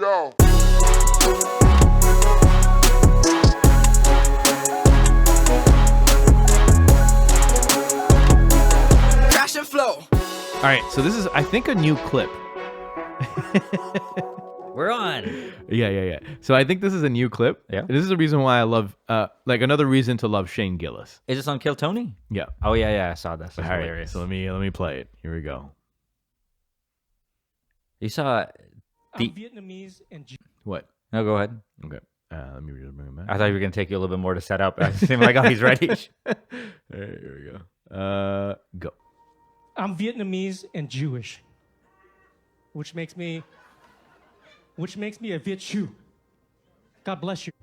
go. Crash and flow. All right, so this is, I think, a new clip. We're on. Yeah. So I think this is a new clip. Yeah. This is the reason why I love, like another reason to love Shan Gillis. Is this on Kill Tony? Yeah. Oh yeah, I saw this. That's All right, hilarious. so let me play it. Here we go. You saw I'm Vietnamese and What? No, go ahead. Okay. Let me just bring it back. I thought you were gonna take you a little bit more to set up. I seemed like, oh, he's ready. All right, here we go. Go. I'm Vietnamese and Jewish, which makes me a Viet Jew. God bless you.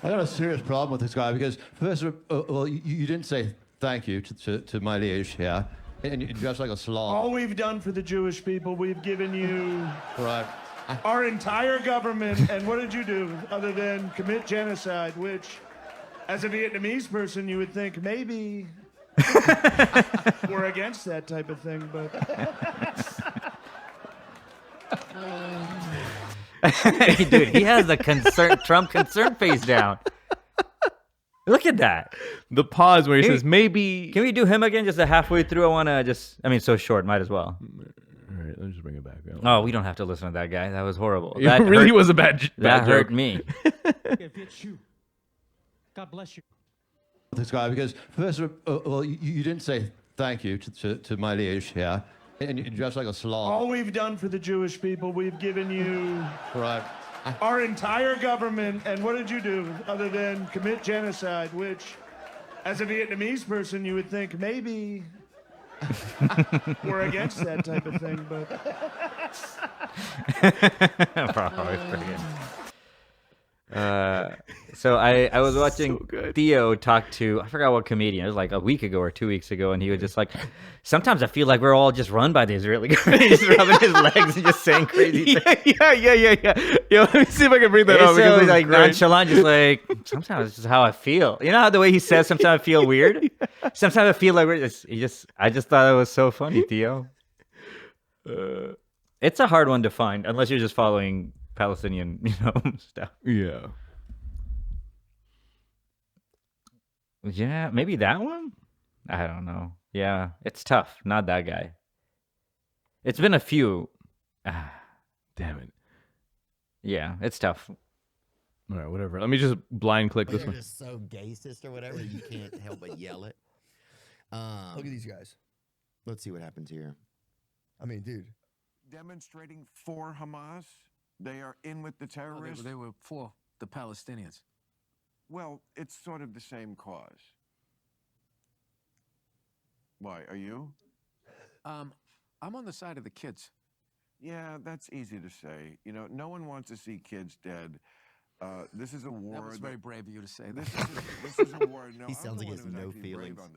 I got a serious problem with this guy because first of all, well, you didn't say thank you to my liege here, and you dress like a slob. All we've done for the Jewish people, we've given you Right. our entire government, and what did you do other than commit genocide, which, as a Vietnamese person, you would think maybe we're against that type of thing, but... Dude, he has the Trump concern face down. Look at that. The pause where he Can says, maybe... Can we do him again just halfway through? I want to so short, might as well. All right, let me just bring it back. Oh, we don't have to listen to that guy. That was horrible. It That really hurt, was a bad That joke. hurt me. A Viet Jew. God bless you. This guy because first of all, well, you didn't say thank you to my liege here, and you dress like a slob. All we've done for the Jewish people, we've given you Right. our entire government, and what did you do other than commit genocide, which, as a Vietnamese person, you would think maybe we're against that type of thing, but... Probably pretty good. So I was watching Theo talk to, I forgot what comedian, it was like a week ago or 2 weeks ago, and he was just like, sometimes I feel like we're all just run by the Israeli government. He's just rubbing his legs and just saying crazy things. Yeah. Yo, let me see if I can bring that up. It's because so this is like great. nonchalant, just like, sometimes it's just how I feel. You know how the way he says, sometimes I feel weird? Sometimes I feel like I just thought it was so funny, Theo. It's a hard one to find, unless you're just following Palestinian, stuff. Yeah. Yeah, maybe that one? I don't know. Yeah, it's tough. Not that guy. It's been a few. Damn it. Yeah, it's tough. All right, whatever. Let me just blind click this They're one. just so gayist or whatever, you can't help but yell it. Look at these guys. Let's see what happens here. I mean, dude. Demonstrating for Hamas. They are in with the terrorists. They were for the Palestinians. Well, it's sort of the same cause. Why, are you? I'm on the side of the kids. Yeah, that's easy to say. You know, no one wants to see kids dead. This is a war. That was very brave of you to say that. This is a war. No, He I'm sounds the like one he has who's no actually brave feelings. on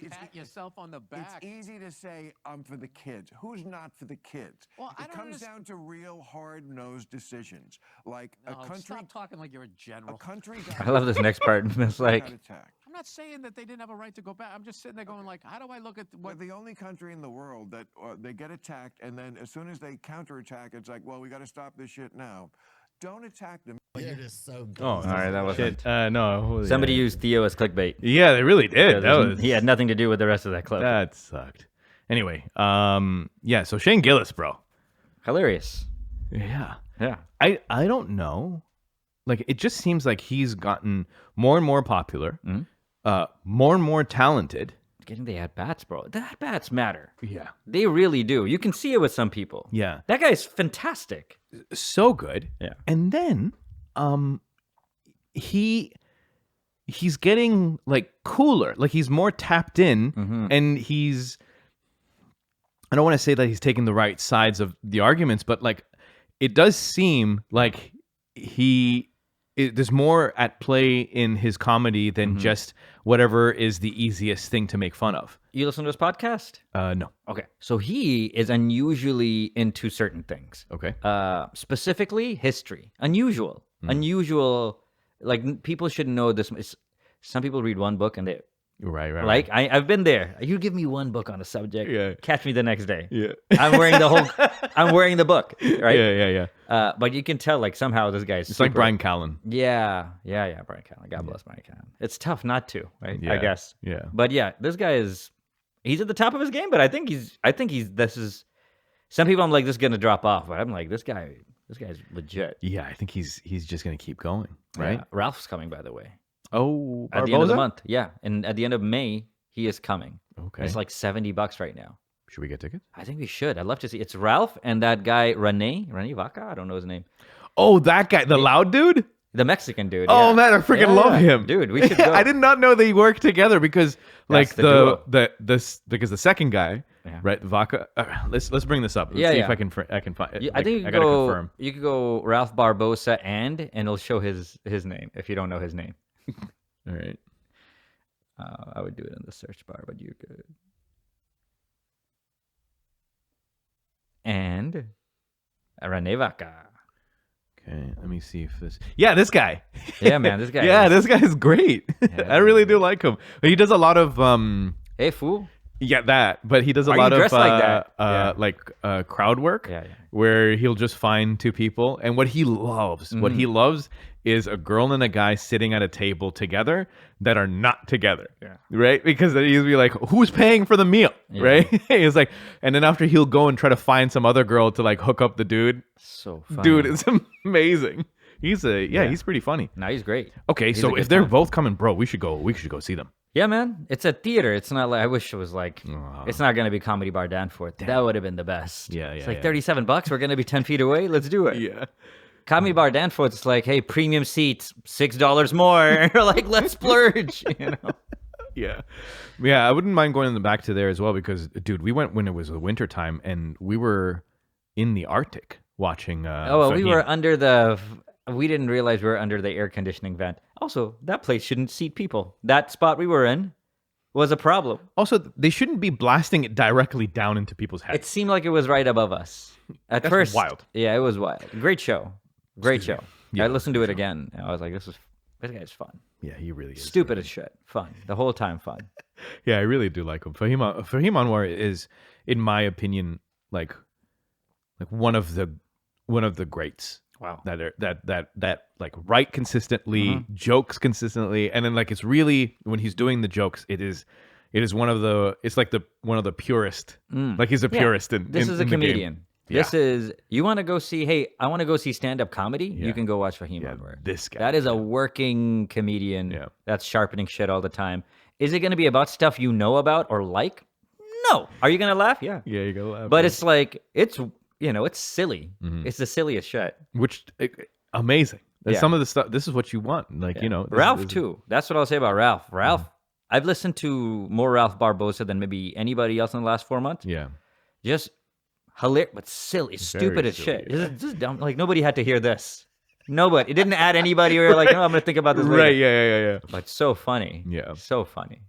this. Pat yourself on the back. It's easy to say I'm for the kids. Who's not for the kids? Well, I it don't comes down to real hard-nosed decisions. Like a country. Stop talking like you're a general. A country. I love this next part. It's like, I'm not saying that they didn't have a right to go back. I'm just sitting there going like, how do I look at We're the only country in the world that they get attacked, and then as soon as they counterattack, it's like, well, we got to stop this shit now. Don't attack them. You're just so gay. Oh, all right, that was shit. No. Somebody used Theo as clickbait. Yeah, they really did. He had nothing to do with the rest of that clip. That sucked. Anyway, yeah. So Shan Gillis, bro, hilarious. Yeah. I don't know. Like, it just seems like he's gotten more and more popular, more and more talented. Getting the at-bats, bro. The at-bats matter. Yeah. They really do. You can see it with some people. Yeah. That guy's fantastic. So good. Yeah. And then he's getting like cooler. Like, he's more tapped in, and he's, I don't want to say that he's taking the right sides of the arguments, but like, it does seem like there's more at play in his comedy than just whatever is the easiest thing to make fun of. You listen to his podcast? No. Okay. So he is unusually into certain things. Okay. Specifically history. Unusual. Like, people should know this. Some people read one book and Right. Like I've been there. You give me one book on a subject, Yeah. catch me the next day. Yeah. I'm wearing the book, right? Yeah. But you can tell like somehow this guy's It's like Brian Callen. Yeah. Brian Callen. God bless Brian Callen. It's tough not to, right? I Yeah. guess. Yeah. But yeah, this guy he's at the top of his game, but I think some people I'm like, this is gonna drop off, but I'm like, this guy's legit. Yeah, I think he's just gonna keep going, right? Yeah. Ralph's coming, by the way. Oh, At the end of the Barbosa? month. Yeah. And at the end of May, he is coming. Okay. It's like $70 right now. Should we get tickets? I think we should. I'd love to see. It's Ralph and that guy Rene Vaca. I don't know his name. Oh, that guy, the loud dude. The Mexican dude. Oh yeah. man, I freaking love him, dude. We should go. I did not know they worked together because like the because the second guy, Yeah. right, Vaca. Let's bring this up. Let's see if I can find. Yeah, Like, I think I gotta confirm. you could go Ralph Barbosa and it'll show his name if you don't know his name. All right. I would do it in the search bar, but you could. And Rene Vaca. Okay, let me see if this. Yeah, this guy. Yeah, man, this guy. Yeah, this guy is great. Yeah, I really do like him. He does a lot of Hey, fool. Yeah, that. But he does a Are lot you of dressed like that? crowd work. Yeah. Where he'll just find two people, and what he loves is a girl and a guy sitting at a table together that are not together. Yeah. Right? Because then he'll be like, "Who's paying for the meal?" Yeah. Right? He's like, and then after he'll go and try to find some other girl to like hook up the dude. So funny. Dude, it's amazing. He's pretty funny. No, he's great. Okay, He's a so good if they're time. both coming, bro, we should go see them. Yeah, man. It's a theater. It's not like I wish it was like. It's not gonna be Comedy Bar Danforth. That would have been the best. Yeah, It's yeah, like yeah. $37. We're gonna be 10 feet away. Let's do it. Yeah. Comedy Bar Danforth. It's like, hey, premium seats, $6 more. Like, let's splurge. You know. Yeah, I wouldn't mind going in the back to there as well because, dude, we went when it was the winter time and we were in the Arctic watching. We Fahim. were under the. We didn't realize we were under the air conditioning vent. Also, that place shouldn't seat people. That spot we were in was a problem. Also, they shouldn't be blasting it directly down into people's heads. It seemed like it was right above us. At That's first, wild. Yeah, it was wild. Great show. Great show. Yeah, I listened to it again. And I was like, this guy's fun. Yeah, he really is. Stupid as shit. Fun. The whole time fun. Yeah, I really do like him. Fahim Anwar is, in my opinion, like one of the greats. Wow. That like write consistently, jokes consistently, and then like it's really when he's doing the jokes, it is one of the one of the purest. Like he's a purist in This is a in the game. comedian. This is you want to go see. Hey, I want to go see stand-up comedy. Yeah. You can go watch Fahim Yeah, Anwar. this guy. That is a working comedian. Yeah. That's sharpening shit all the time. Is it going to be about stuff you know about or like? No. Are you going to laugh? Yeah. Yeah, you go. But it's like it's silly. It's the silliest shit. which amazing. Yeah. Some of the stuff. This is what you want. Like Yeah. this Ralph is- too. That's what I'll say about Ralph. Ralph. I've listened to more Ralph Barbosa than maybe anybody else in the last 4 months. Yeah. Just hilarious, but silly, stupid as silly, shit. Just dumb. Like nobody had to hear this. Nobody. It didn't add anybody. Or like, no, I'm gonna think about this later. Right. Yeah. But so funny. Yeah. So funny.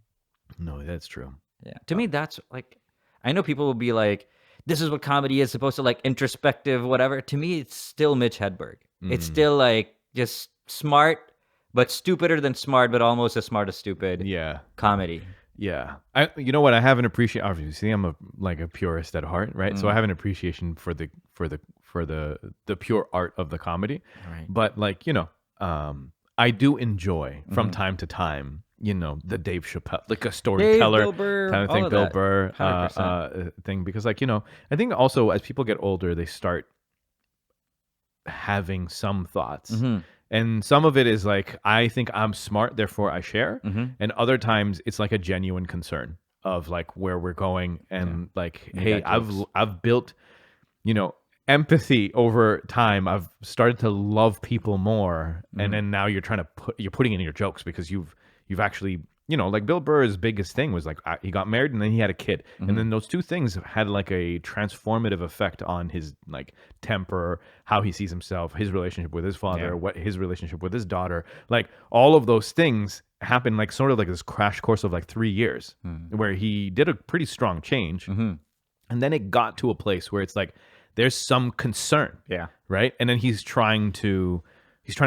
No, that's true. Yeah. To me, that's like, I know people will be like, this is what comedy is supposed to like introspective, whatever. To me, it's still Mitch Hedberg. It's still like just smart, but stupider than smart, but almost as smart as stupid. Yeah. Comedy. Yeah. You know what? I have an appreciation. Obviously, I'm a purist at heart, right? So I have an appreciation for the pure art of the comedy. Right. But like, I do enjoy from time to time, the Dave Chappelle, like a storyteller Bill Burr, kind of all thing, of Bill that. Burr 100%. thing, because like, I think also as people get older, they start having some thoughts. And some of it is like, I think I'm smart, therefore I share. And other times it's like a genuine concern of like where we're going and like, hey, I've built, empathy over time. I've started to love people more. And then now you're putting it in your jokes because you've actually, like Bill Burr's biggest thing was like he got married and then he had a kid. And then those two things had like a transformative effect on his like temper, how he sees himself, his relationship with his father, what his relationship with his daughter, like all of those things happened like sort of like this crash course of like 3 years where he did a pretty strong change. And then it got to a place where it's like, there's some concern. Yeah. Right. And then he's trying to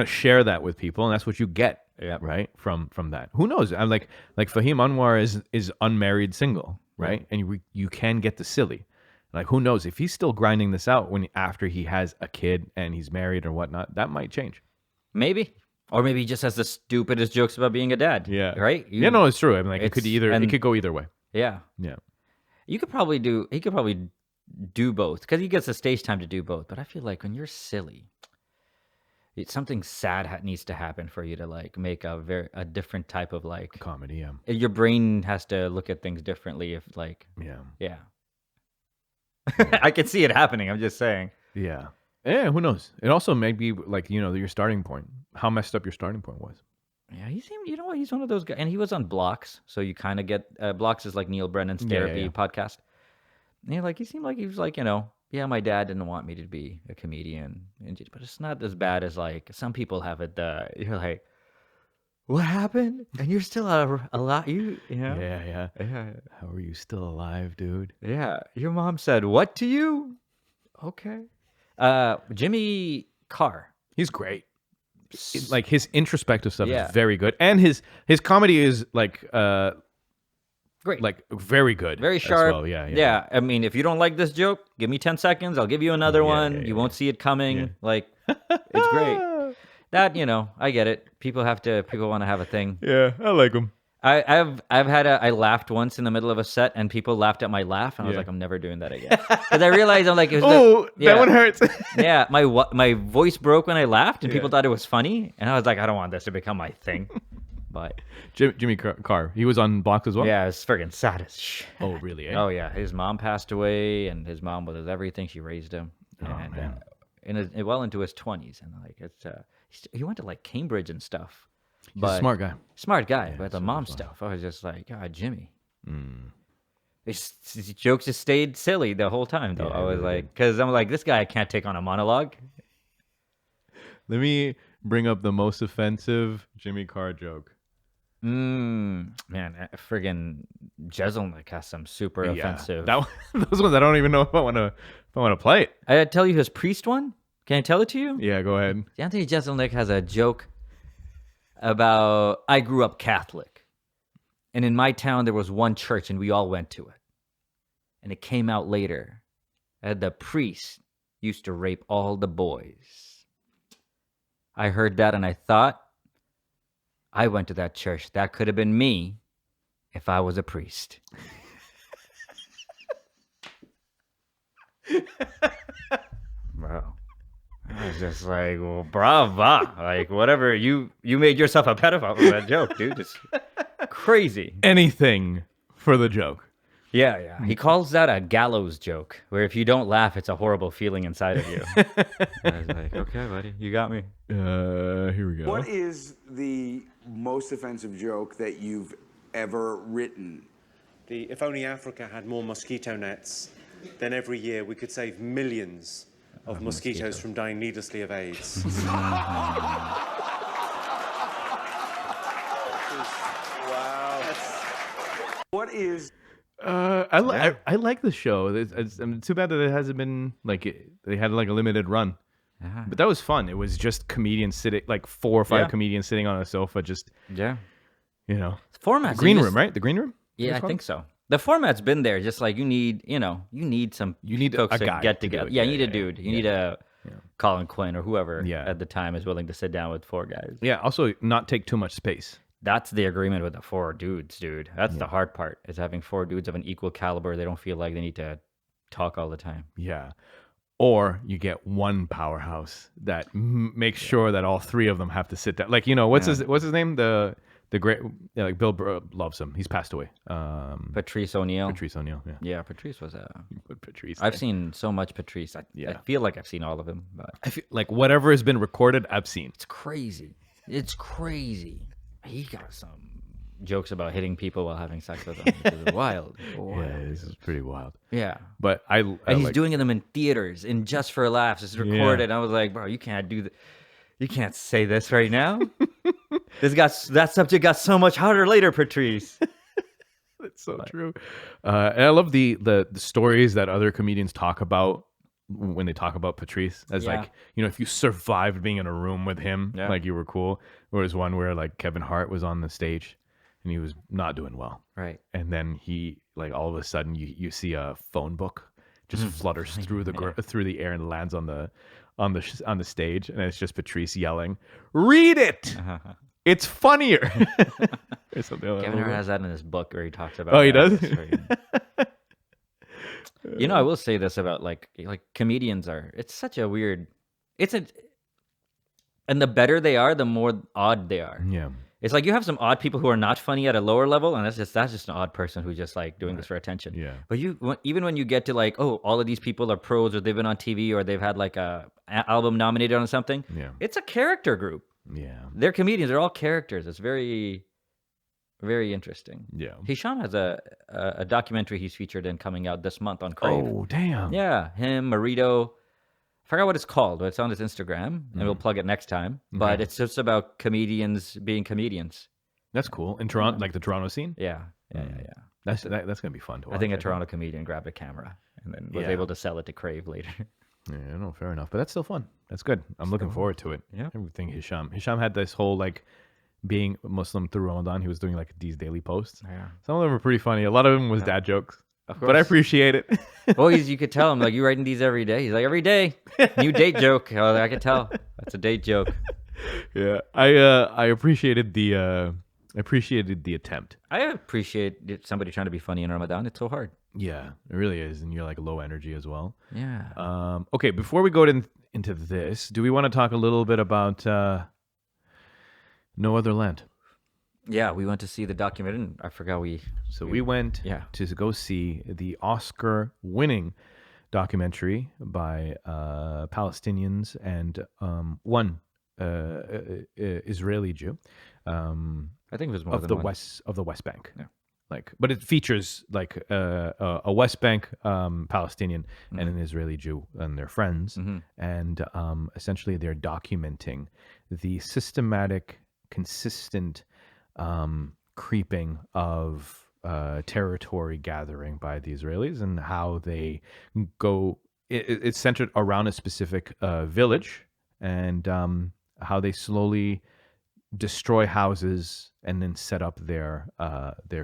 share that with people. And that's what you get Yeah. right? From that. Who knows? I'm like Fahim Anwar is unmarried single, right? And you can get the silly. Like, who knows if he's still grinding this out after he has a kid and he's married or whatnot, that might change. Maybe. Or maybe he just has the stupidest jokes about being a dad. Yeah. Right? Yeah, no, it's true. I mean, like, it could go either way. Yeah. Yeah. He could probably do both because he gets the stage time to do both. But I feel like when you're silly, something sad needs to happen for you to like make a different type of like comedy. Yeah. Your brain has to look at things differently. If like, yeah. I can see it happening. I'm just saying. Yeah. Yeah. Who knows? It also may be like, your starting point, how messed up your starting point was. Yeah, he seemed, he's one of those guys, and he was on Blocks, so you kind of get Blocks is like Neil Brennan's therapy podcast. And he seemed like he was like, yeah, my dad didn't want me to be a comedian, but it's not as bad as like some people have it. You're like, what happened? And you're still alive, Yeah. How are you still alive, dude? Yeah, your mom said what to you? Okay. Jimmy Carr, he's great. Like his introspective stuff Yeah. is very good, and his comedy is like great, like very good, very as sharp. well. Yeah. I mean, if you don't like this joke, give me 10 seconds. I'll give you another one. You won't see it coming. Yeah. Like, it's great. That I get it. People want to have a thing. Yeah, I like him. I laughed once in the middle of a set, and people laughed at my laugh, and I was like, I'm never doing that again. Because I realized I'm like, that one hurts. Yeah, my voice broke when I laughed, and people thought it was funny, and I was like, I don't want this to become my thing. But Jimmy Carr, he was on Blocks as well. Yeah, it's friggin' sad as shit. Oh, really? Eh? Oh yeah, his mom passed away, and his mom was everything. She raised him, and well into his 20s, and like he went to like Cambridge and stuff. He's a smart guy. But the mom stuff, I was just like, God, Jimmy. His jokes just stayed silly the whole time, though. Yeah, I was really like, because I'm like, this guy can't take on a monologue. Let me bring up the most offensive Jimmy Carr joke. Man, friggin' Jeselnik has some super offensive. Those ones I don't even know if I want to play it. I tell you his priest one. Can I tell it to you? Yeah, go ahead. Anthony Jeselnik has a joke about, I grew up Catholic, and in my town there was one church, and we all went to it. And it came out later that the priest used to rape all the boys. I heard that, and I thought, I went to that church. That could have been me if I was a priest. Bro. I was just like, well, brava. Like, whatever. You made yourself a pedophile with that joke, dude. It's crazy. Anything for the joke. Yeah. He calls that a gallows joke, where if you don't laugh, it's a horrible feeling inside of you. I was like, okay, buddy, you got me. Here we go. What is the most offensive joke that you've ever written? If only Africa had more mosquito nets, then every year we could save millions of mosquitoes from dying needlessly of AIDS. Wow. What is... I like the show. It's too bad that it hasn't been they had like a limited run. But that was fun. It was just comedians sitting, like 4 or 5 comedians sitting on a sofa, just format. Green room, right? The green room. Yeah, I think so. The format's been there. Just like you need some folks a guy to get to do together. it. Yeah, you need a dude. You need a Colin Quinn or whoever at the time is willing to sit down with 4 guys. Yeah. Also, not take too much space. That's the agreement with the 4 dudes, dude. That's the hard part, is having 4 dudes of an equal caliber. They don't feel like they need to talk all the time. Yeah. Or you get one powerhouse that makes sure that all 3 of them have to sit down. Like, what's his name? The great, like Bill Burr loves him. He's passed away. Patrice O'Neill. Yeah. Yeah, Patrice was Put Patrice. I've seen so much Patrice. I feel like I've seen all of him. But I feel like whatever has been recorded, I've seen. It's crazy. He got some jokes about hitting people while having sex with them, which is wild. Yeah, this is pretty wild. Yeah. But and he's doing them in theaters, in Just for Laughs. It's recorded. I was like, bro, you can't do that. You can't say this right now. That subject got so much harder later, Patrice. That's so true. And I love the stories that other comedians talk about when they talk about Patrice as Yeah. like, you know, if you survived being in a room with him, Yeah. like you were cool. There was one where like Kevin Hart was on the stage and he was not doing well. Right. And then he like all of a sudden you see a phone book just flutters through through the air and lands on the stage, and it's just Patrice yelling, "Read it! It's funnier." Or something like Kevin that. Hart has that in his book where he talks about. Oh, he that. does? It's very- You know, I will say this about like comedians are. It's such a weird. And the better they are, the more odd they are. Yeah. It's like you have some odd people who are not funny at a lower level, and that's just an odd person who's just like doing this for attention. Yeah. But even when you get to like, oh, all of these people are pros, or they've been on TV, or they've had like a album nominated on something. Yeah. It's a character group. Yeah. They're comedians. They're all characters. It's very, very interesting. Yeah. Hisham has a documentary he's featured in coming out this month on Crave. Oh, damn. Yeah, him, Marito. I forgot what it's called, but it's on his Instagram, and we'll plug it next time. But Okay. it's just about comedians being comedians. That's cool. In Toronto, like the Toronto scene? Yeah. That's going to be fun to watch. I think a Toronto comedian grabbed a camera and then was Yeah. able to sell it to Crave later. Yeah, no, fair enough. But that's still fun. That's good. I'm looking forward to it. Yeah. Everything Hisham had this whole like being Muslim through Ramadan. He was doing like these daily posts. Yeah. Some of them were pretty funny. A lot of them was dad jokes. Of But I course. appreciate it. Well, you could tell him, like, you writing these every day. He's like, every day, new date joke. I could tell. That's a date joke. Yeah. I appreciated the attempt. I appreciate somebody trying to be funny in Ramadan. It's so hard. Yeah, it really is. And you're like low energy as well. Yeah. Okay, before we go into this, do we want to talk a little bit about No Other Land? Yeah, we went to see the documentary. And I forgot we went Yeah. to go see the Oscar-winning documentary by Palestinians and one Israeli Jew. I think it was more of than the one. West Bank. Yeah. But it features like a West Bank Palestinian and an Israeli Jew and their friends, and essentially they're documenting the systematic, consistent creeping of territory gathering by the Israelis and how they go. It's centered around a specific village and how they slowly destroy houses and then set up their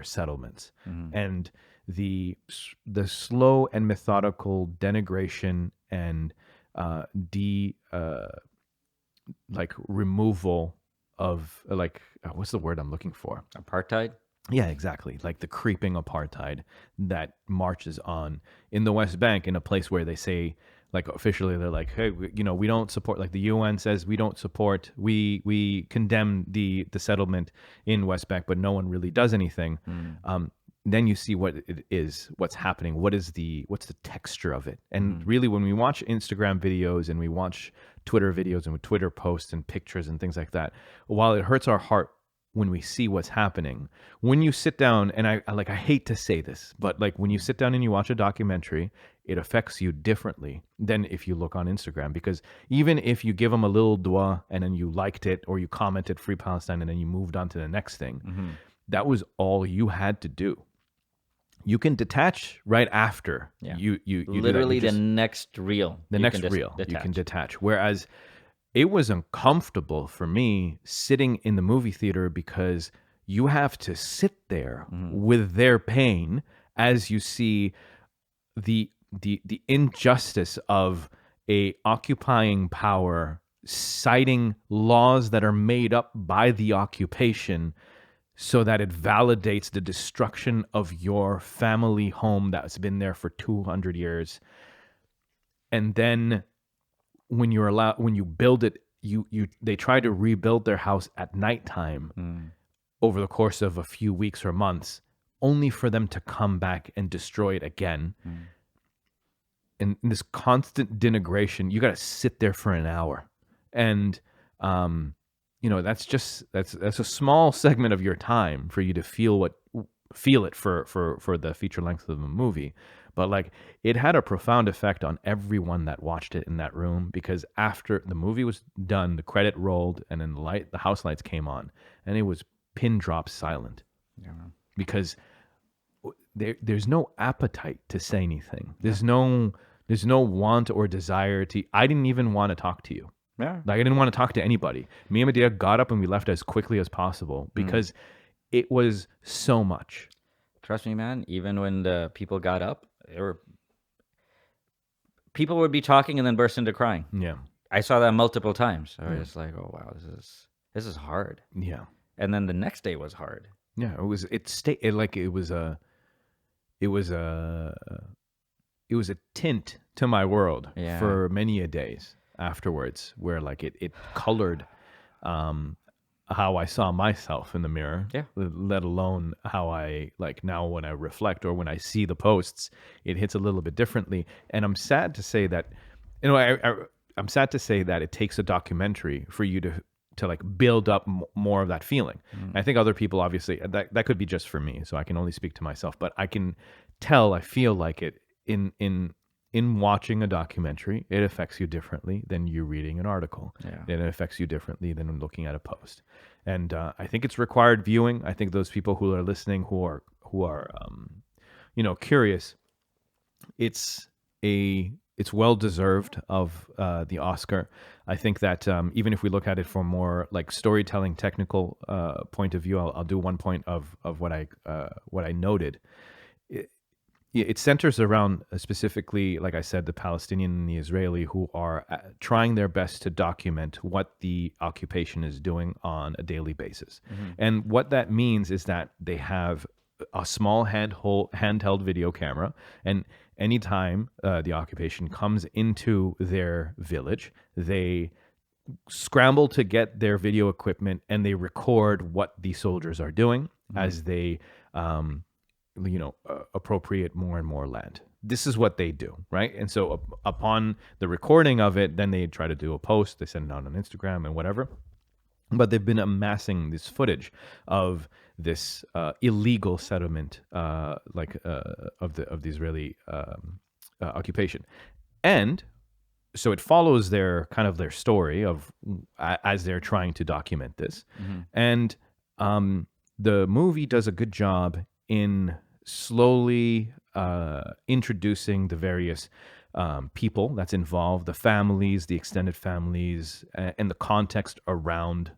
settlements, and the slow and methodical denigration and removal of what's the word I'm looking for? Apartheid? Yeah, exactly. Like the creeping apartheid that marches on in the West Bank, in a place where they say, like officially, they're like, hey, we don't support. Like the UN says, we don't support. We condemn the settlement in West Bank, but no one really does anything. Then you see what it is, what's happening, what's the texture of it. And really, when we watch Instagram videos and we watch Twitter videos and Twitter posts and pictures and things like that, while it hurts our heart when we see what's happening, when you sit down, and I hate to say this, but like when you sit down and you watch a documentary, it affects you differently than if you look on Instagram. Because even if you give them a little dua and then you liked it or you commented Free Palestine and then you moved on to the next thing, that was all you had to do. You can detach right after. Yeah. You Literally do that. the next reel. The you next can reel, you detach. can detach. Whereas it was uncomfortable for me sitting in the movie theater because you have to sit there with their pain as you see the injustice of a occupying power citing laws that are made up by the occupation so that it validates the destruction of your family home that's been there for 200 years. And then when you build it, they try to rebuild their house at nighttime over the course of a few weeks or months, only for them to come back and destroy it again. And this constant denigration, you got to sit there for an hour. And, that's a small segment of your time for you to feel it for the feature length of the movie. But like it had a profound effect on everyone that watched it in that room, because after the movie was done, the credit rolled and then the house lights came on and it was pin drop silent. Yeah. Because there's no appetite to say anything. There's no There's no want or desire to. I didn't even want to talk to you. Yeah. Like I didn't want to talk to anybody. Me and Medea got up and we left as quickly as possible because it was so much. Trust me, man. Even when the people got up, people would be talking and then burst into crying. Yeah. I saw that multiple times. I was just like, oh wow, this is hard. Yeah. And then the next day was hard. Yeah. It was a tint to my world for many a days afterwards, where like it colored how I saw myself in the mirror. Yeah. Let alone how I like now when I reflect or when I see the posts, it hits a little bit differently. And I'm sad to say that, I'm sad to say that it takes a documentary for you to like build up more of that feeling. I think other people, obviously, that could be just for me, so I can only speak to myself. But I can tell, I feel like it in watching a documentary, it affects you differently than you reading an article. Yeah. It affects you differently than looking at a post. And I think it's required viewing. I think those people who are listening, who are curious, it's well deserved of the Oscar. I think that even if we look at it from more like storytelling, technical point of view, I'll do one point of what I noted. It centers around specifically, like I said, the Palestinian and the Israeli who are trying their best to document what the occupation is doing on a daily basis. And what that means is that they have a small handheld video camera, and anytime the occupation comes into their village, they scramble to get their video equipment and they record what the soldiers are doing as they appropriate more and more land. This is what they do, right? And so upon the recording of it, then they try to do a post, they send it out on Instagram and whatever. But they've been amassing this footage of this illegal settlement, of the Israeli occupation, and so it follows their story of as they're trying to document this, and the movie does a good job in slowly introducing the various people that's involved, the families, the extended families, and the context around,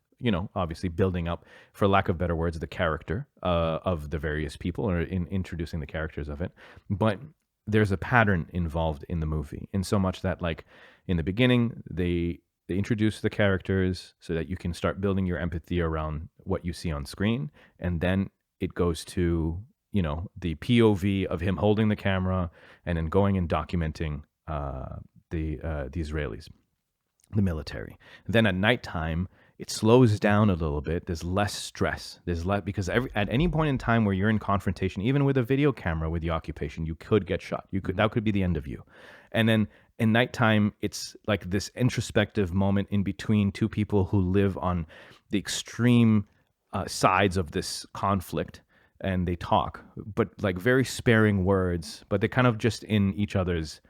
obviously building up, for lack of better words, the character of the various people, or in introducing the characters of it. But there's a pattern involved in the movie, in so much that, like, in the beginning, they introduce the characters so that you can start building your empathy around what you see on screen, and then it goes to the POV of him holding the camera and then going and documenting the Israelis, the military. Then at nighttime, it slows down a little bit. There's less stress. There's less, because at any point in time where you're in confrontation, even with a video camera with the occupation, you could get shot. That could be the end of you. And then in nighttime, it's like this introspective moment in between two people who live on the extreme sides of this conflict. And they talk, but like very sparing words, but they're kind of just in each other's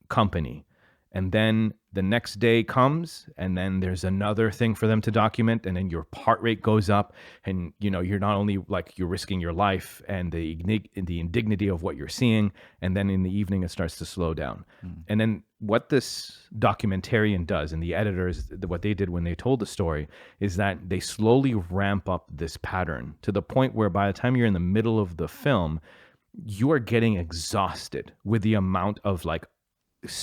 company. And then the next day comes, and then there's another thing for them to document, and then your heart rate goes up, and you're not only like you're risking your life and the indignity of what you're seeing, and then in the evening it starts to slow down. And then what this documentarian does, and the editors, what they did when they told the story, is that they slowly ramp up this pattern to the point where by the time you're in the middle of the film, you are getting exhausted with the amount of like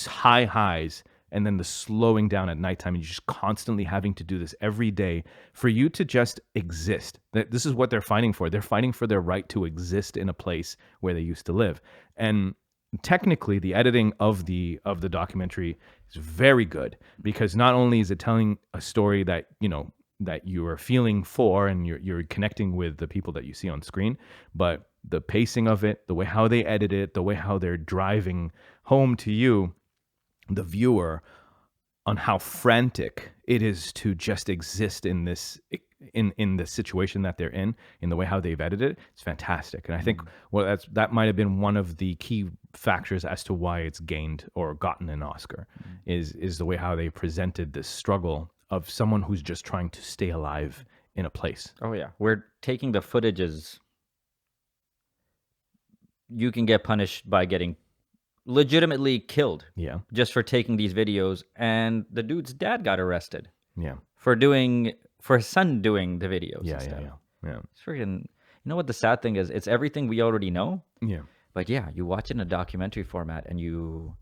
high highs and then the slowing down at nighttime, and you're just constantly having to do this every day for you to just exist. This is what they're fighting for. They're fighting for their right to exist in a place where they used to live. And technically, the editing of the documentary is very good, because not only is it telling a story that that you are feeling for and you're connecting with the people that you see on screen, but the pacing of it, the way how they edit it, the way how they're driving home to you, the viewer, on how frantic it is to just exist in this in the situation that they're in the way how they've edited it, it's fantastic. And I think that might have been one of the key factors as to why it's gained or gotten an Oscar, is the way how they presented this struggle of someone who's just trying to stay alive in a place. Oh yeah, we're taking the footages. You can get punished by getting legitimately killed. Yeah. Just for taking these videos, and the dude's dad got arrested. Yeah. For his son doing the videos. Yeah, and stuff. yeah. It's freaking. You know what the sad thing is? It's everything we already know. Yeah. But yeah, you watch it in a documentary format and you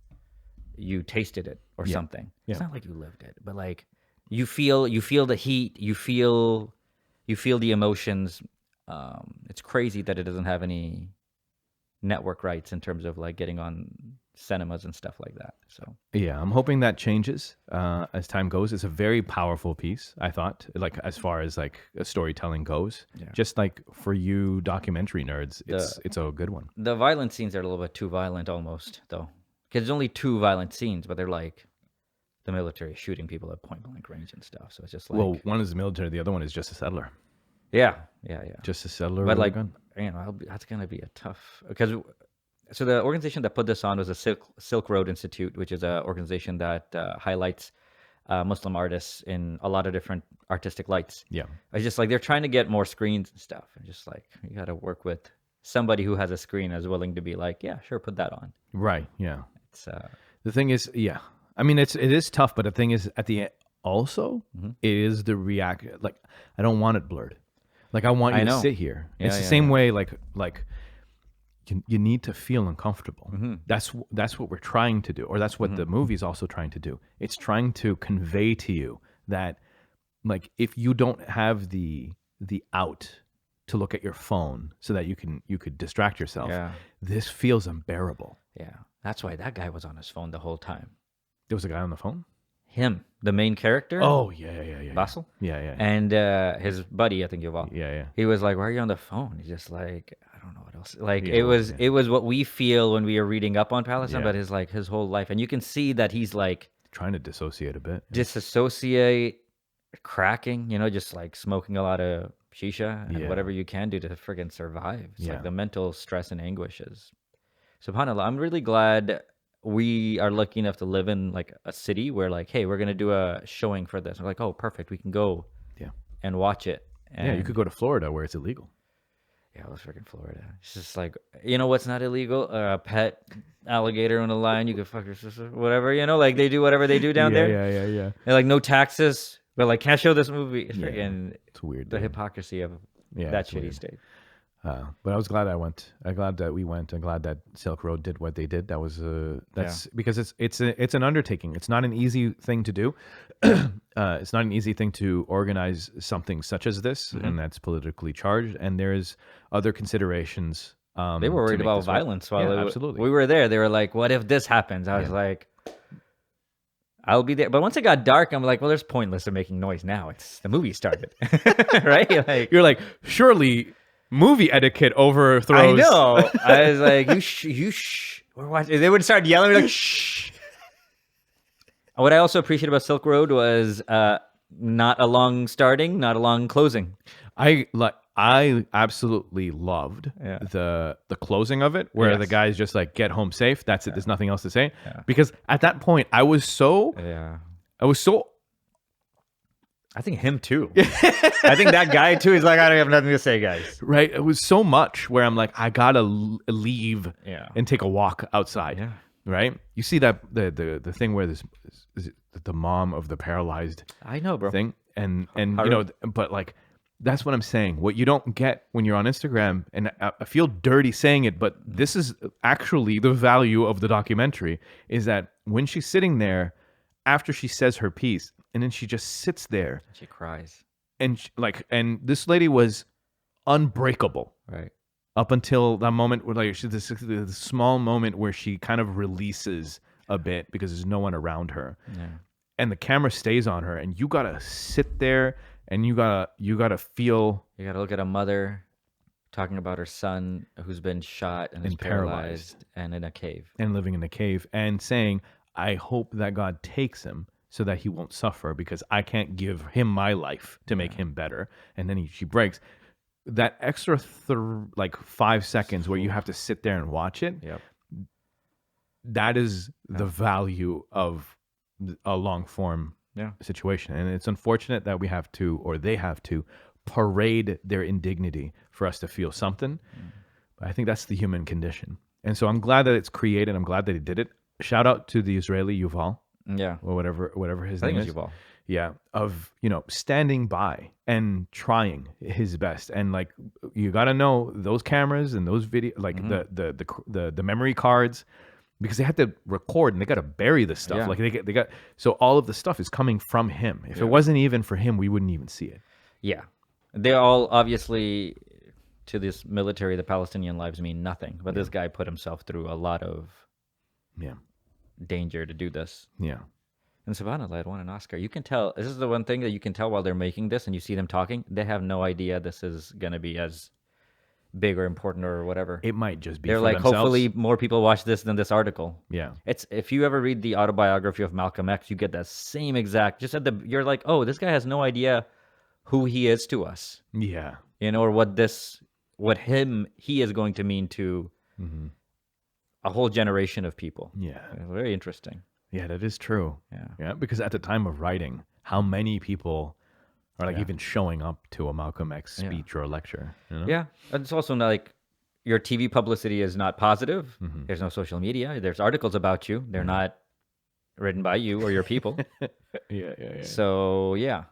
tasted it or something. It's not like you lived it, but like you feel the heat, you feel the emotions. It's crazy that it doesn't have any network rights in terms of like getting on cinemas and stuff like that. So yeah, I'm hoping that changes as time goes. It's a very powerful piece, I thought, like as far as like storytelling goes. Yeah. Just like for you documentary nerds, it's a good one. The violent scenes are a little bit too violent almost, though. Because there's only 2 violent scenes, but they're like the military shooting people at point blank range and stuff. So it's just like, Well, one is the military, the other one is just a settler. yeah. Just a settler. But with a like, gun. that's gonna be a tough, because so the organization that put this on was the Silk Road Institute, which is an organization that highlights Muslim artists in a lot of different artistic lights. Yeah. It's just like they're trying to get more screens and stuff. And just like you got to work with somebody who has a screen as willing to be like, yeah, sure, put that on. Right. Yeah. It's the thing is, yeah. I mean, it is tough, but the thing is, at the end, also, it is the react. Like, I don't want it blurred. Like, I want you to sit here. It's the same way. Like you need to feel uncomfortable. That's what we're trying to do, or that's what the movie is also trying to do. It's trying to convey to you that, like, if you don't have the out to look at your phone so that you could distract yourself, this feels unbearable. Yeah, that's why that guy was on his phone the whole time. There was a guy on the phone? Him, the main character. Oh, yeah. Basil? Yeah. And his buddy, I think Yuval. Yeah. He was like, why are you on the phone? He's just like, I don't know what else. Like, it was what we feel when we are reading up on Palestine, but his whole life. And you can see that he's like... trying to dissociate a bit. Disassociate, cracking, just like smoking a lot of shisha and whatever you can do to friggin' survive. It's like the mental stress and anguish is... SubhanAllah, I'm really glad we are lucky enough to live in like a city where like, hey, we're going to do a showing for this. We're like, oh, perfect. We can go and watch it. And you could go to Florida where it's illegal. Yeah, it was freaking Florida. It's just like, what's not illegal? A pet alligator on the line. You could fuck your sister, whatever, like they do whatever they do down there. Yeah. They're like, no taxes. But like, can't show this movie. It's freaking, it's weird. The hypocrisy of that shitty state. But I was glad I went. I'm glad that we went. I'm glad that Silk Road did what they did. That was because it's an undertaking. It's not an easy thing to do. It's not an easy thing to organize something such as this, and that's politically charged. And there's other considerations. They were worried about violence while absolutely. We were there. They were like, "What if this happens?" I was like, "I'll be there." But once it got dark, I'm like, "Well, there's pointless of making noise now. It's the movie started, right?" Like, you're like, surely. Movie etiquette overthrows. I know. I was like, you shh. We're watching. They would start yelling, like, shh. What I also appreciate about Silk Road was not a long starting, not a long closing. I absolutely loved the closing of it, where the guy's just like, get home safe. That's it. There's nothing else to say. Because at that point, I was so I think him too. I think that guy too is like, I don't have nothing to say, guys. Right. It was so much where I'm like, I gotta leave and take a walk outside. Yeah. Right. You see that the thing where this is the mom of the paralyzed. I know, bro. Thing and but like that's what I'm saying. What you don't get when you're on Instagram, and I feel dirty saying it, but this is actually the value of the documentary, is that when she's sitting there after she says her piece. And then she just sits there. She cries. And and this lady was unbreakable. Right. Up until that moment where like this small moment where she kind of releases a bit because there's no one around her. Yeah. And the camera stays on her and you gotta sit there and you gotta feel. You gotta look at a mother talking about her son who's been shot and is paralyzed and in a cave. And living in a cave and saying, I hope that God takes him so that he won't suffer because I can't give him my life to make him better. And then she breaks. That extra 5 seconds where you have to sit there and watch it, that is the value of a long form situation. And it's unfortunate that we have to, or they have to, parade their indignity for us to feel something. But I think that's the human condition. And so I'm glad that it's created. I'm glad that he did it. Shout out to the Israeli Yuval. Yeah. Or whatever his I name think is. it's Yuval. Yeah, of standing by and trying his best, and like you got to know those cameras and those video, like the memory cards, because they had to record and they got to bury the stuff. Yeah. Like they got so all of the stuff is coming from him. If it wasn't even for him, we wouldn't even see it. Yeah, they all obviously to this military, the Palestinian lives mean nothing, but this guy put himself through a lot of danger to do this. Yeah. And SubhanAllah had won an Oscar. You can tell, this is the one thing that you can tell while they're making this and you see them talking, they have no idea this is going to be as big or important or whatever. It might just be They're for like, themselves. hopefully more people watch this than this article. Yeah. It's, if you ever read the autobiography of Malcolm X, you get that same exact, just at the, you're like, oh, this guy has no idea who he is to us. Yeah. Or what he is going to mean to a whole generation of people. Yeah. Very interesting. Yeah, that is true. Yeah. Yeah, because at the time of writing, how many people are like even showing up to a Malcolm X speech or a lecture? Yeah. And it's also not like your TV publicity is not positive. There's no social media. There's articles about you. They're not written by you or your people. Yeah. So, yeah.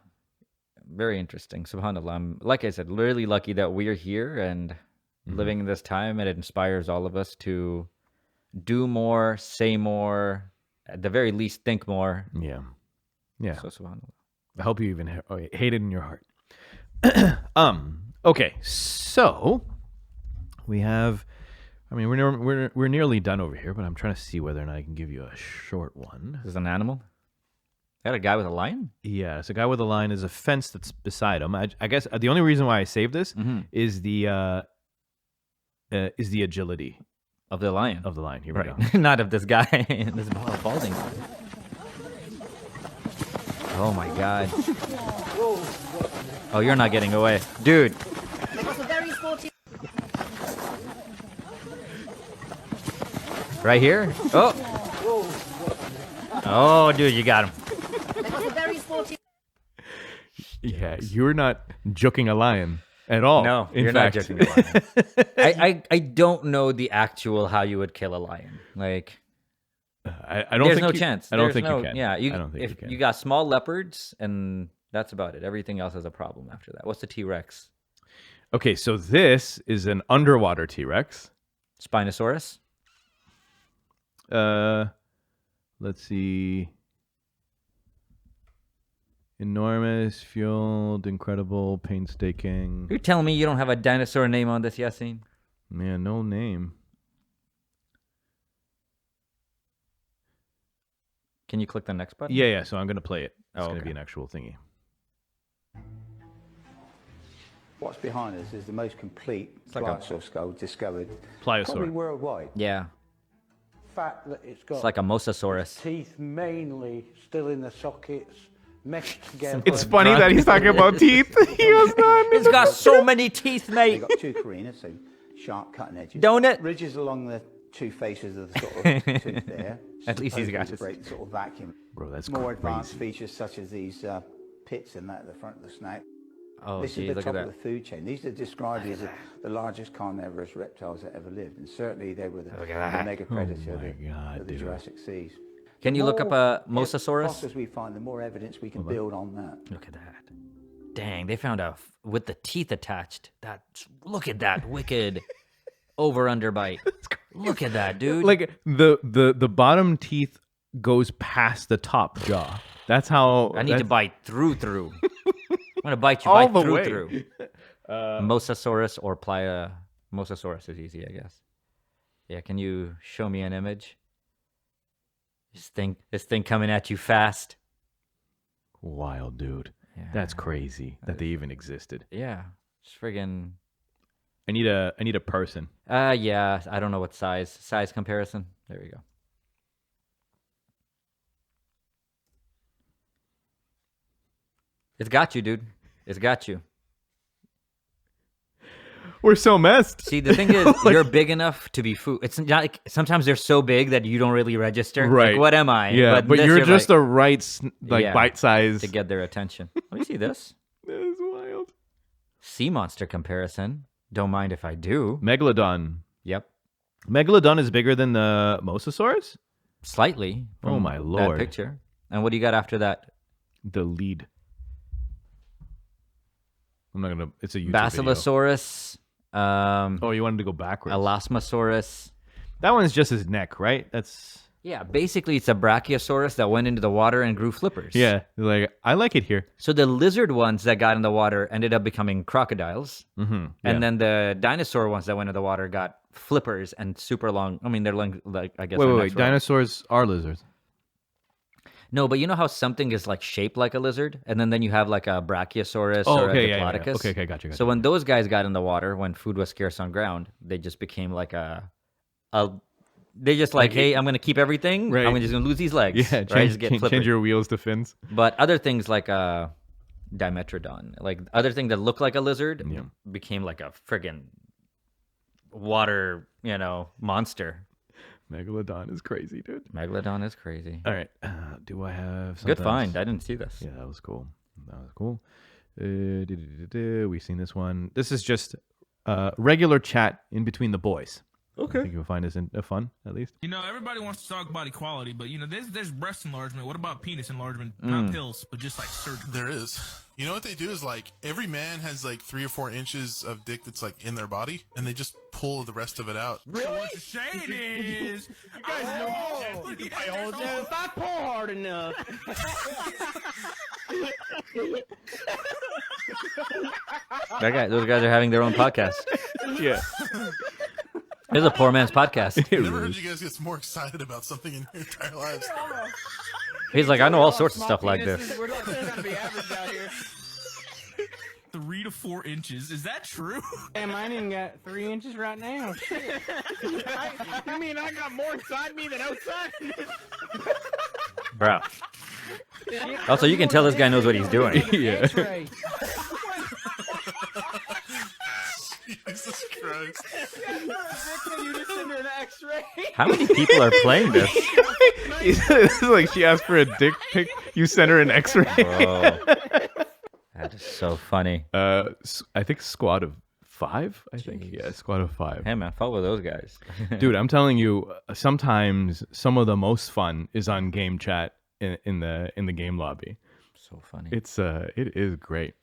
Very interesting. SubhanAllah. I'm, like I said, really lucky that we're here and living in this time, and it inspires all of us to do more, say more, at the very least, think more. Yeah. Yeah. So, SubhanAllah. I hope you even hate it in your heart. Okay, so we have. I mean, we're nearly done over here, but I'm trying to see whether or not I can give you a short one. Is this an animal? Is that a guy with a lion? Yeah, it's a guy with a lion. There's a fence that's beside him. I guess the only reason why I saved this is the agility of the lion. Of the lion. Here we go. Not of this guy. This balding. Oh my God. Oh, you're not getting away, dude. Right here? Oh. Oh, dude, you got him. Yeah, you're not joking a lion at all. No, in you're fact. not joking a lion. I don't know the actual how you would kill a lion. Like, I don't there's think no you, chance. I don't There's think no, you can. Yeah, I don't think if you can. you got small leopards, and that's about it. Everything else is a problem after that. What's the T-Rex? Okay, so this is an underwater T-Rex. Spinosaurus? Let's see. Enormous, fueled, incredible, painstaking. You're telling me you don't have a dinosaur name on this, Yassine? Man, no name. Can you click the next button? Yeah, so I'm going to play it. It's Oh, going to okay. be an actual thingy. What's behind us is the most complete like a- pliosaur skull discovered Pliosaur. probably worldwide. Yeah. Fact that it's got It's like a mosasaurus. teeth mainly still in the sockets, meshed together. It's funny that he's talking about teeth. He was not. It's got so many teeth, They've mate. got two carinas, so sharp cutting edges. Don't it? Ridges along the two faces of the sort of tooth there. At least he's got supposedly to his- break the sort of vacuum. Bro, that's More crazy. advanced features such as these pits in the front of the snout. Oh, This geez, is the look at top of that. the food chain. These are described as the largest carnivorous reptiles that ever lived, and certainly they were the Look at that. mega predator Oh my of God, the dude. Jurassic Seas. Can The you look up more a mosasaurus? fossils we find, the more evidence we can build on that. Look at that. Dang, they found a with the teeth attached. Look at that wicked over-under bite. Look at that, dude. Like the bottom teeth goes past the top jaw. That's how I need to bite through. I'm gonna bite you All bite the through way. through. Mosasaurus or playa. Mosasaurus is easy, I guess. Yeah, can you show me an image? This thing coming at you fast. Wild, dude. Yeah. That's crazy that they even existed. Yeah, it's friggin'. I need a person. Yeah, I don't know what size comparison. There we go. It's got you, dude. It's got you. We're so messed. See, the thing is, you're big enough to be food. It's not like sometimes they're so big that you don't really register. Right. Like, what am I? Yeah, but this you're just like, the right yeah, bite size. to get their attention. Let me see this. That is wild. Sea monster comparison. Don't mind if I do. Megalodon. Yep. Megalodon is bigger than the Mosasaurus? Slightly. Oh from my that lord. picture. And what do you got after that? The lead. I'm not gonna. It's a YouTube video. Basilosaurus. Oh, you wanted to go backwards. Elasmosaurus. That one's just his neck, right? That's Yeah, basically it's a brachiosaurus that went into the water and grew flippers. yeah. Like I like it here. So the lizard ones that got in the water ended up becoming crocodiles. Mm-hmm. And then the dinosaur ones that went in the water got flippers and super long. I mean, they're long, like, I guess. Wait. Dinosaurs are lizards. No, but you know how something is like shaped like a lizard, and then you have like a brachiosaurus Oh, or okay, a yeah. diplodocus. Okay, gotcha. So when those guys got in the water, when food was scarce on ground, they just became like they just like, hey, I'm gonna keep everything. Right. I'm just gonna lose these legs. Yeah, right? Just get change flippered. your wheels to fins. But other things like Dimetrodon, like other things that look like a lizard, became like a friggin' water, monster. Megalodon is crazy, dude. Megalodon is crazy. All right. Do I have something Good find. else? I didn't see this. Yeah, that was cool. We've seen this one. This is just regular chat in between the boys. Okay. I think you'll find this fun, at least. Everybody wants to talk about equality, but there's breast enlargement. What about penis enlargement? Not pills, but just like surgery. There is. You know what they do is like every man has like 3 or 4 inches of dick that's like in their body, and they just pull the rest of it out. Really? What you're saying is, you guys know If I pull hard enough. Those guys are having their own podcast. Yeah. This is a poor man's podcast. I've never heard you guys get more excited about something in your entire lives. He's like, I know all sorts of stuff like this. We're not gonna be average out here. 3 to 4 inches. Is that true? And mine even got 3 inches right now. You mean I got more inside me than outside? Bro. Also, you can tell this guy knows what he's doing. Yeah. Jesus Christ. How many people are playing this? It's like she asked for a dick pic. You sent her an X-ray. Bro. That is so funny. I think squad of 5. I think squad of 5. Hey man, follow those guys. Dude, I'm telling you, sometimes some of the most fun is on game chat in the game lobby. So funny. It is great.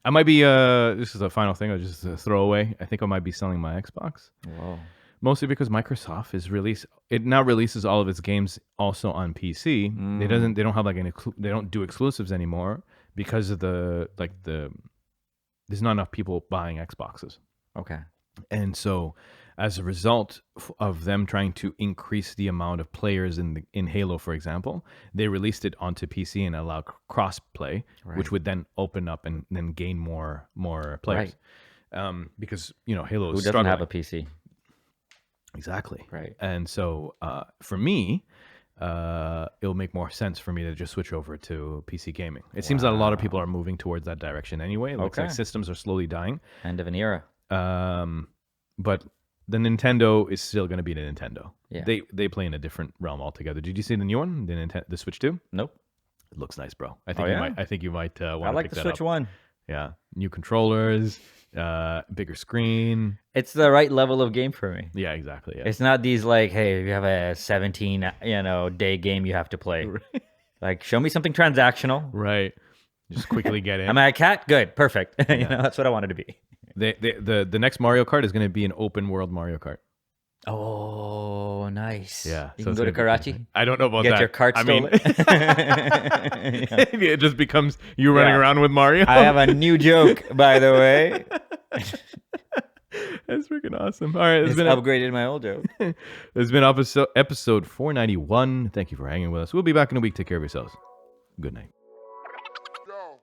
I might be this is a final thing. I'll just throw away. I think I might be selling my Xbox. Whoa. Mostly because Microsoft it now releases all of its games also on PC. They don't have they don't do exclusives anymore because of there's not enough people buying Xboxes. Okay. And so as a result of them trying to increase the amount of players in Halo, for example, they released it onto PC and allowed cross play, which would then open up and then gain more players. Right. Because Halo is Who doesn't have a PC? Exactly. Right. And so for me, it'll make more sense for me to just switch over to PC gaming. It seems that a lot of people are moving towards that direction anyway. It looks like systems are slowly dying. End of an era. But the Nintendo is still going to be the Nintendo. Yeah. They play in a different realm altogether. Did you see the new one, the Switch 2? Nope. It looks nice, bro. I think you might want to pick that up. I like the Switch 1. Yeah, new controllers, bigger screen. It's the right level of game for me. Yeah, exactly. Yeah. It's not these like, hey, you have a 17 day game you have to play. Right. Like, show me something transactional. Right. Just quickly get in. Am I a cat? Good, perfect. That's what I wanted to be. The next Mario Kart is going to be an open world Mario Kart. Oh, nice. Yeah. You can go to Karachi? I don't know about Get that. your cart stolen? Maybe it just becomes you running around with Mario. I have a new joke, by the way. That's freaking awesome. All right. It's upgraded my old joke. It's been episode 491. Thank you for hanging with us. We'll be back in a week. Take care of yourselves. Good night. Go.